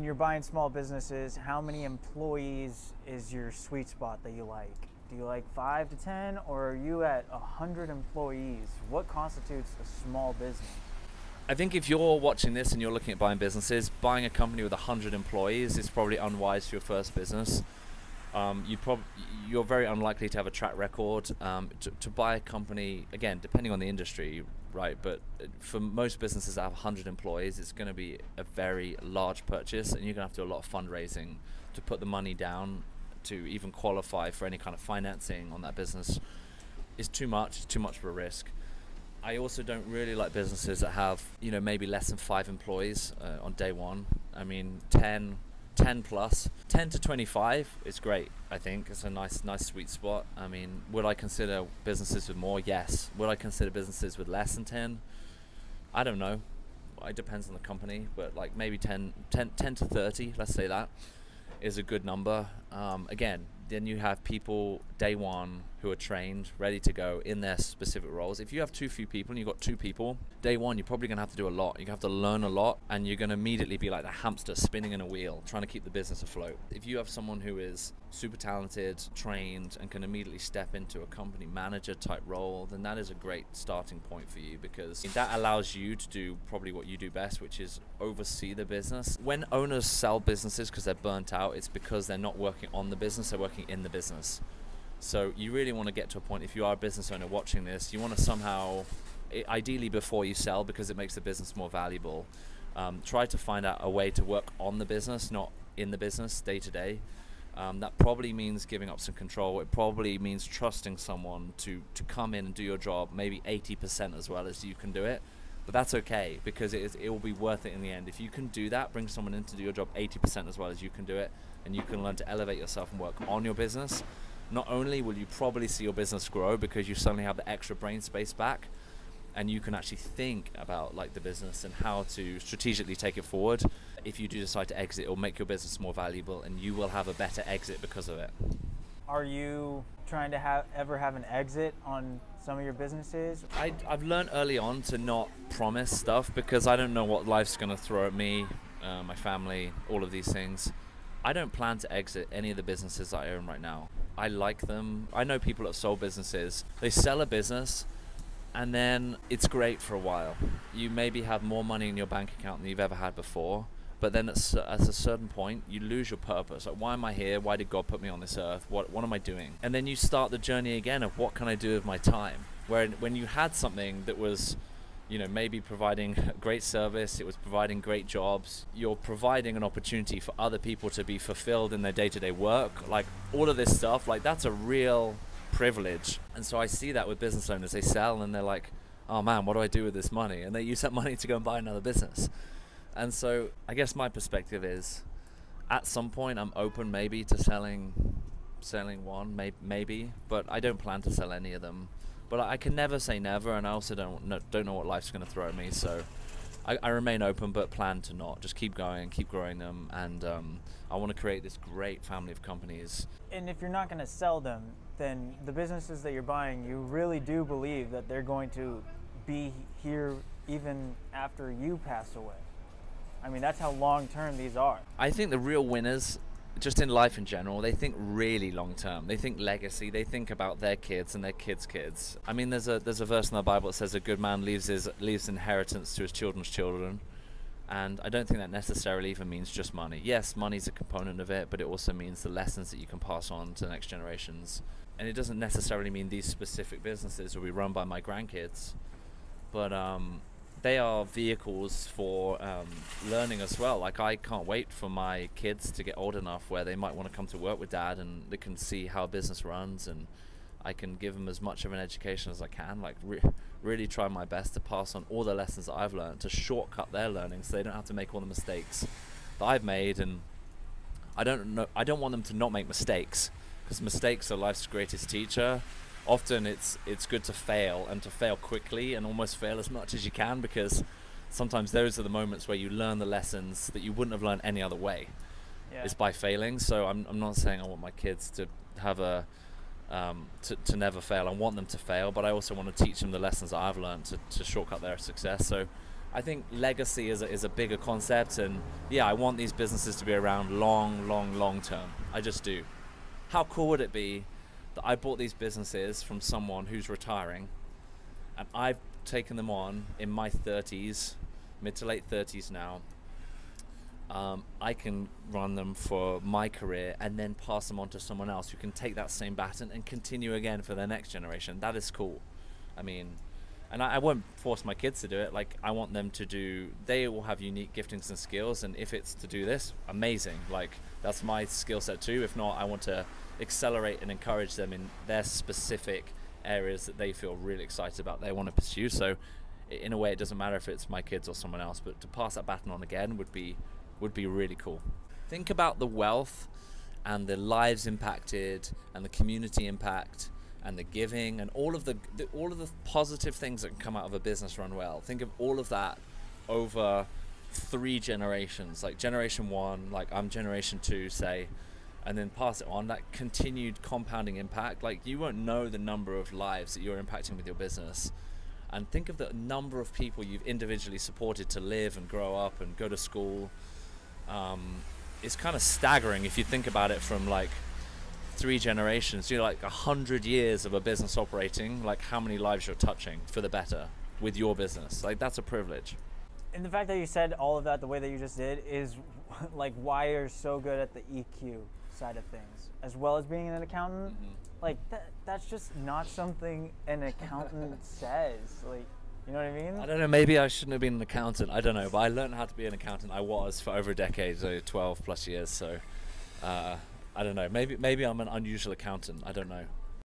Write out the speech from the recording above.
when you're buying small businesses, how many employees is your sweet spot that you like? Do you like 5 to 10, or are you at 100 employees? What constitutes a small business? I think if you're watching this and you're looking at buying businesses, buying a company with 100 employees is probably unwise for your first business. You're very unlikely to have a track record. To buy a company, again, depending on the industry, right? But for most businesses that have 100 employees, it's going to be a very large purchase, and you're going to have to do a lot of fundraising to put the money down to even qualify for any kind of financing on that business. Is too much. It's too much of a risk. I also don't really like businesses that have, maybe less than 5 employees on day one. I mean, 10 plus, 10 to 25 is great. I think it's a nice sweet spot. I mean, would I consider businesses with more? Yes. Would I consider businesses with less than 10? I don't know. It depends on the company, but like maybe 10 to 30, let's say that, is a good number. Again, then you have people day one who are trained, ready to go in their specific roles. If you have too few people and you've got 2 people, day one, you're probably going to have to do a lot. You have to learn a lot, and you're going to immediately be like the hamster spinning in a wheel, trying to keep the business afloat. If you have someone who is super talented, trained, and can immediately step into a company manager type role, then that is a great starting point for you, because that allows you to do probably what you do best, which is oversee the business. When owners sell businesses because they're burnt out, it's because they're not working on the business, they're working in the business. So you really want to get to a point, if you are a business owner watching this, you want to somehow, ideally before you sell, because it makes the business more valuable, try to find out a way to work on the business, not in the business day to day. That probably means giving up some control. It probably means trusting someone to come in and do your job maybe 80% as well as you can do it. But that's okay, because it will be worth it in the end. If you can do that, bring someone in to do your job 80% as well as you can do it, and you can learn to elevate yourself and work on your business, not only will you probably see your business grow because you suddenly have the extra brain space back, and you can actually think about like the business and how to strategically take it forward. If you do decide to exit, it will make your business more valuable, and you will have a better exit because of it. Are you trying to ever have an exit on some of your businesses? I've learned early on to not promise stuff, because I don't know what life's going to throw at me, my family, all of these things. I don't plan to exit any of the businesses that I own right now. I like them. I know people that have sold businesses. They sell a business, and then it's great for a while. You maybe have more money in your bank account than you've ever had before, but then at a certain point, you lose your purpose. Like, why am I here? Why did God put me on this earth? What am I doing? And then you start the journey again of what can I do with my time? Where when you had something that was, maybe providing great service, it was providing great jobs, you're providing an opportunity for other people to be fulfilled in their day-to-day work. Like, all of this stuff, like, that's a real privilege. And so I see that with business owners. They sell and they're like, oh man, what do I do with this money? And they use that money to go and buy another business. And so I guess my perspective is, at some point I'm open maybe to selling one, maybe, but I don't plan to sell any of them. But I can never say never, and I also don't know what life's going to throw at me. So I remain open, but plan to not. Just keep going, keep growing them, and I want to create this great family of companies. And if you're not going to sell them, then the businesses that you're buying, you really do believe that they're going to be here even after you pass away. I mean, that's how long-term these are. I think the real winners, just in life in general, they think really long-term. They think legacy. They think about their kids and their kids' kids. I mean, there's a verse in the Bible that says a good man leaves inheritance to his children's children. And I don't think that necessarily even means just money. Yes, money's a component of it, but it also means the lessons that you can pass on to the next generations. And it doesn't necessarily mean these specific businesses will be run by my grandkids, but they are vehicles for learning as well. Like, I can't wait for my kids to get old enough where they might want to come to work with dad, and they can see how a business runs, and I can give them as much of an education as I can, like really try my best to pass on all the lessons that I've learned, to shortcut their learning so they don't have to make all the mistakes that I've made. And I don't want them to not make mistakes, because mistakes are life's greatest teacher. Often it's good to fail, and to fail quickly, and almost fail as much as you can, because sometimes those are the moments where you learn the lessons that you wouldn't have learned any other way. Is by failing. So I'm not saying I want my kids to have to never fail. I want them to fail, but I also want to teach them the lessons that I've learned to shortcut their success. So I think legacy is a bigger concept, and yeah, I want these businesses to be around long term. I just do. How cool would it be that I bought these businesses from someone who's retiring, and I've taken them on in my 30s, mid to late 30s now. I can run them for my career and then pass them on to someone else who can take that same baton and continue again for their next generation. That is cool. I mean, and I won't force my kids to do it. Like, I want them to do, they will have unique giftings and skills, and if it's to do this, amazing. Like, that's my skill set too. If not, I want to accelerate and encourage them in their specific areas that they feel really excited about, they want to pursue. So in a way, it doesn't matter if it's my kids or someone else, but to pass that baton on again would be really cool. Think about the wealth and the lives impacted and the community impact and the giving and all of the positive things that can come out of a business run well. Think of all of that over 3 generations, like generation 1, like I'm generation 2, say, and then pass it on. That continued compounding impact, like you won't know the number of lives that you're impacting with your business. And think of the number of people you've individually supported to live and grow up and go to school. It's kind of staggering if you think about it from like 3 generations. You know, like 100 years of a business operating, like how many lives you're touching for the better with your business. Like, that's a privilege. And the fact that you said all of that the way that you just did is like why you're so good at the EQ side of things, as well as being an accountant. Like that's just not something an accountant says. Like, you know what I mean? I don't know, maybe I shouldn't have been an accountant, I don't know, but I learned how to be an accountant. I was for over a decade, so 12 plus years, so I don't know, maybe I'm an unusual accountant, I don't know.